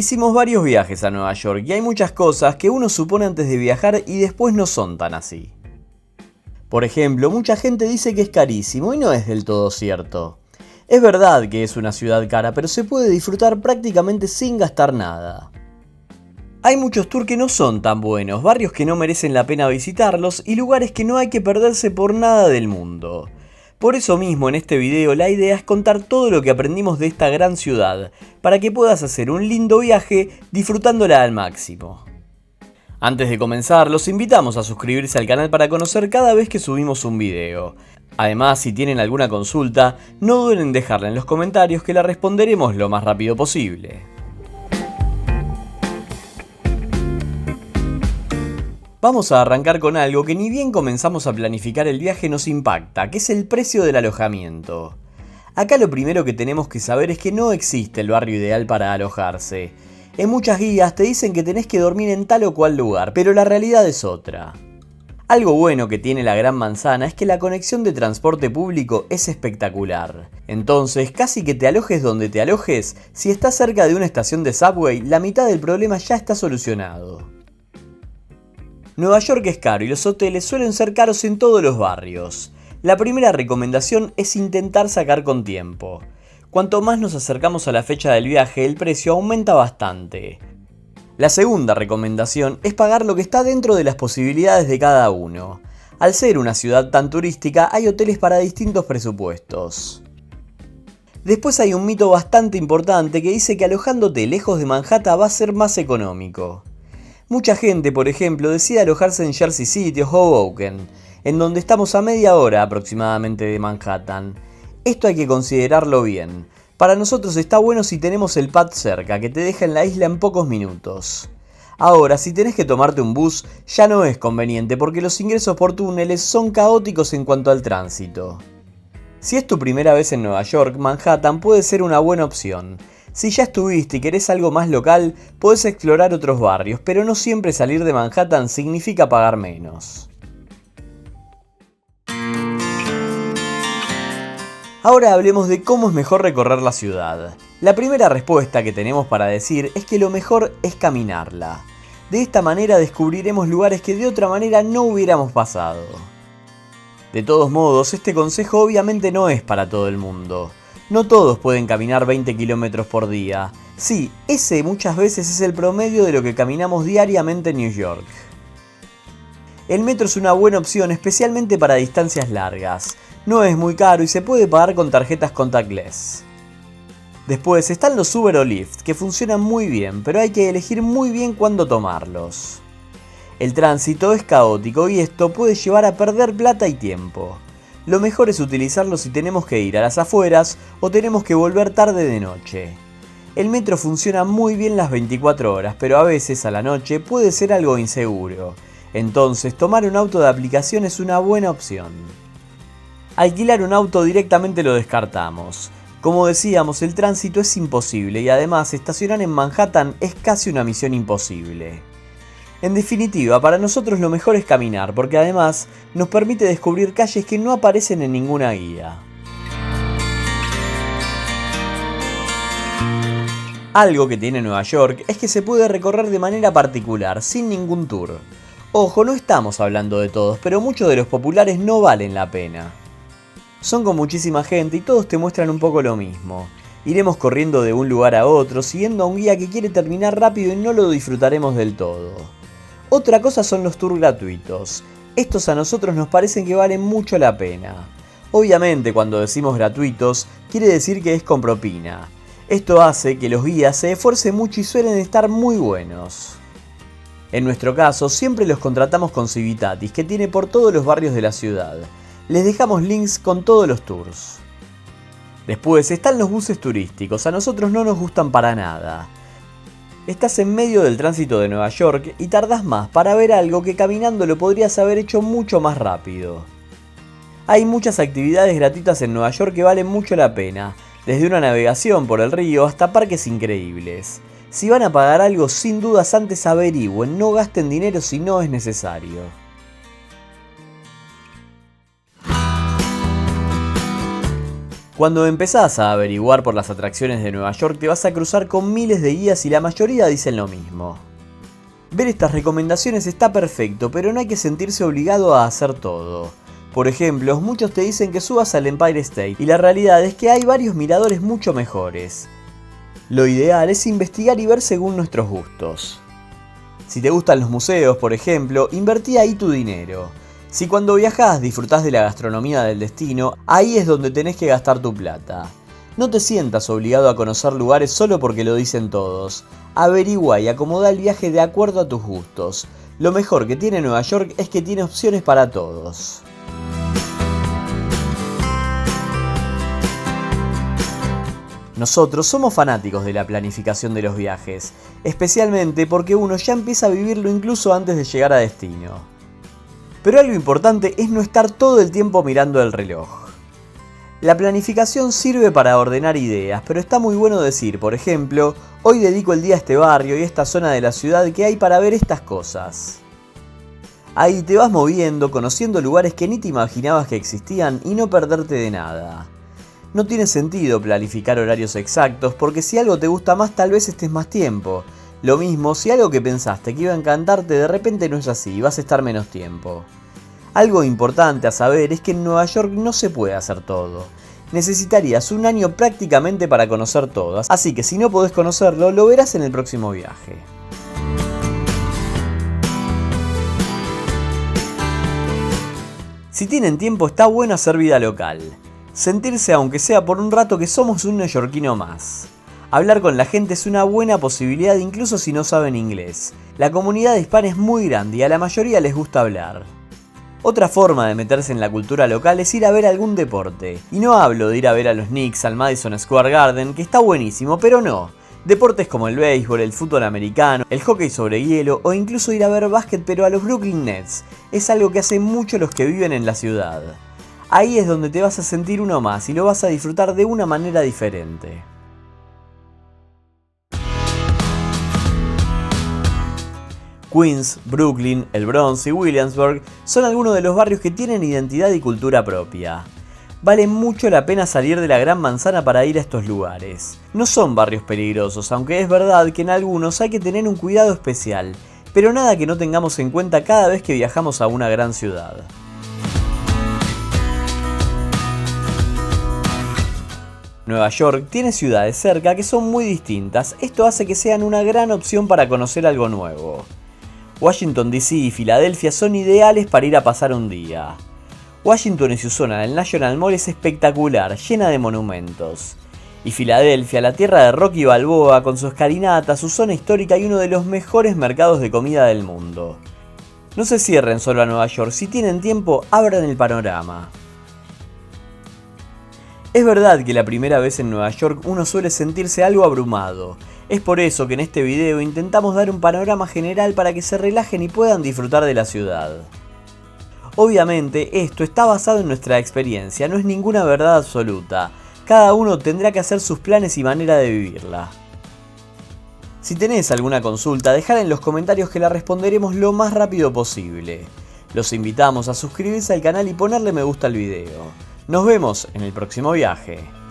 Hicimos varios viajes a Nueva York y hay muchas cosas que uno supone antes de viajar y después no son tan así. Por ejemplo, mucha gente dice que es carísimo y no es del todo cierto. Es verdad que es una ciudad cara, pero se puede disfrutar prácticamente sin gastar nada. Hay muchos tours que no son tan buenos, barrios que no merecen la pena visitarlos y lugares que no hay que perderse por nada del mundo. Por eso mismo en este video la idea es contar todo lo que aprendimos de esta gran ciudad, para que puedas hacer un lindo viaje disfrutándola al máximo. Antes de comenzar, los invitamos a suscribirse al canal para conocer cada vez que subimos un video. Además, si tienen alguna consulta, no duden en dejarla en los comentarios que la responderemos lo más rápido posible. Vamos a arrancar con algo que ni bien comenzamos a planificar el viaje nos impacta, que es el precio del alojamiento. Acá lo primero que tenemos que saber es que no existe el barrio ideal para alojarse. En muchas guías te dicen que tenés que dormir en tal o cual lugar, pero la realidad es otra. Algo bueno que tiene la Gran Manzana es que la conexión de transporte público es espectacular. Entonces, casi que te alojes donde te alojes, si estás cerca de una estación de subway, la mitad del problema ya está solucionado. Nueva York es caro y los hoteles suelen ser caros en todos los barrios. La primera recomendación es intentar sacar con tiempo. Cuanto más nos acercamos a la fecha del viaje, el precio aumenta bastante. La segunda recomendación es pagar lo que está dentro de las posibilidades de cada uno. Al ser una ciudad tan turística, hay hoteles para distintos presupuestos. Después hay un mito bastante importante que dice que alojándote lejos de Manhattan va a ser más económico. Mucha gente, por ejemplo, decide alojarse en Jersey City o Hoboken, en donde estamos a media hora aproximadamente de Manhattan. Esto hay que considerarlo bien. Para nosotros está bueno si tenemos el pad cerca, que te deja en la isla en pocos minutos. Ahora, si tenés que tomarte un bus, ya no es conveniente porque los ingresos por túneles son caóticos en cuanto al tránsito. Si es tu primera vez en Nueva York, Manhattan puede ser una buena opción. Si ya estuviste y querés algo más local, podés explorar otros barrios, pero no siempre salir de Manhattan significa pagar menos. Ahora hablemos de cómo es mejor recorrer la ciudad. La primera respuesta que tenemos para decir es que lo mejor es caminarla. De esta manera descubriremos lugares que de otra manera no hubiéramos pasado. De todos modos, este consejo obviamente no es para todo el mundo. No todos pueden caminar 20 km por día. Sí, ese muchas veces es el promedio de lo que caminamos diariamente en New York. El metro es una buena opción especialmente para distancias largas. No es muy caro y se puede pagar con tarjetas contactless. Después están los Uber o Lyft, que funcionan muy bien, pero hay que elegir muy bien cuándo tomarlos. El tránsito es caótico y esto puede llevar a perder plata y tiempo. Lo mejor es utilizarlo si tenemos que ir a las afueras o tenemos que volver tarde de noche. El metro funciona muy bien las 24 horas, pero a veces a la noche puede ser algo inseguro. Entonces, tomar un auto de aplicación es una buena opción. Alquilar un auto directamente lo descartamos. Como decíamos, el tránsito es imposible y además estacionar en Manhattan es casi una misión imposible. En definitiva, para nosotros lo mejor es caminar, porque además nos permite descubrir calles que no aparecen en ninguna guía. Algo que tiene Nueva York es que se puede recorrer de manera particular, sin ningún tour. Ojo, no estamos hablando de todos, pero muchos de los populares no valen la pena. Son con muchísima gente y todos te muestran un poco lo mismo. Iremos corriendo de un lugar a otro, siguiendo a un guía que quiere terminar rápido y no lo disfrutaremos del todo. Otra cosa son los tours gratuitos. Estos a nosotros nos parecen que valen mucho la pena. Obviamente cuando decimos gratuitos, quiere decir que es con propina. Esto hace que los guías se esfuercen mucho y suelen estar muy buenos. En nuestro caso, siempre los contratamos con Civitatis, que tiene por todos los barrios de la ciudad. Les dejamos links con todos los tours. Después están los buses turísticos, a nosotros no nos gustan para nada. Estás en medio del tránsito de Nueva York y tardás más para ver algo que caminando lo podrías haber hecho mucho más rápido. Hay muchas actividades gratuitas en Nueva York que valen mucho la pena, desde una navegación por el río hasta parques increíbles. Si van a pagar algo, sin dudas antes averigüen, no gasten dinero si no es necesario. Cuando empezás a averiguar por las atracciones de Nueva York te vas a cruzar con miles de guías y la mayoría dicen lo mismo. Ver estas recomendaciones está perfecto, pero no hay que sentirse obligado a hacer todo. Por ejemplo, muchos te dicen que subas al Empire State y la realidad es que hay varios miradores mucho mejores. Lo ideal es investigar y ver según nuestros gustos. Si te gustan los museos, por ejemplo, invertí ahí tu dinero. Si cuando viajás disfrutás de la gastronomía del destino, ahí es donde tenés que gastar tu plata. No te sientas obligado a conocer lugares solo porque lo dicen todos. Averigua y acomoda el viaje de acuerdo a tus gustos. Lo mejor que tiene Nueva York es que tiene opciones para todos. Nosotros somos fanáticos de la planificación de los viajes, especialmente porque uno ya empieza a vivirlo incluso antes de llegar a destino. Pero algo importante es no estar todo el tiempo mirando el reloj. La planificación sirve para ordenar ideas, pero está muy bueno decir, por ejemplo, hoy dedico el día a este barrio y a esta zona de la ciudad que hay para ver estas cosas. Ahí te vas moviendo, conociendo lugares que ni te imaginabas que existían y no perderte de nada. No tiene sentido planificar horarios exactos porque si algo te gusta más tal vez estés más tiempo. Lo mismo si algo que pensaste que iba a encantarte de repente no es así y vas a estar menos tiempo. Algo importante a saber es que en Nueva York no se puede hacer todo. Necesitarías un año prácticamente para conocer todo, así que si no podés conocerlo lo verás en el próximo viaje. Si tienen tiempo está bueno hacer vida local. Sentirse aunque sea por un rato que somos un neoyorquino más. Hablar con la gente es una buena posibilidad incluso si no saben inglés. La comunidad hispana es muy grande y a la mayoría les gusta hablar. Otra forma de meterse en la cultura local es ir a ver algún deporte. Y no hablo de ir a ver a los Knicks al Madison Square Garden, que está buenísimo, pero no. Deportes como el béisbol, el fútbol americano, el hockey sobre hielo o incluso ir a ver básquet pero a los Brooklyn Nets. Es algo que hacen mucho los que viven en la ciudad. Ahí es donde te vas a sentir uno más y lo vas a disfrutar de una manera diferente. Queens, Brooklyn, el Bronx y Williamsburg son algunos de los barrios que tienen identidad y cultura propia. Vale mucho la pena salir de la Gran Manzana para ir a estos lugares. No son barrios peligrosos, aunque es verdad que en algunos hay que tener un cuidado especial, pero nada que no tengamos en cuenta cada vez que viajamos a una gran ciudad. Nueva York tiene ciudades cerca que son muy distintas, esto hace que sean una gran opción para conocer algo nuevo. Washington DC y Filadelfia son ideales para ir a pasar un día. Washington y su zona del National Mall es espectacular, llena de monumentos. Y Filadelfia, la tierra de Rocky Balboa, con su escalinata, su zona histórica y uno de los mejores mercados de comida del mundo. No se cierren solo a Nueva York, si tienen tiempo, abran el panorama. Es verdad que la primera vez en Nueva York uno suele sentirse algo abrumado. Es por eso que en este video intentamos dar un panorama general para que se relajen y puedan disfrutar de la ciudad. Obviamente esto está basado en nuestra experiencia, no es ninguna verdad absoluta. Cada uno tendrá que hacer sus planes y manera de vivirla. Si tenés alguna consulta, dejala en los comentarios que la responderemos lo más rápido posible. Los invitamos a suscribirse al canal y ponerle me gusta al video. Nos vemos en el próximo viaje.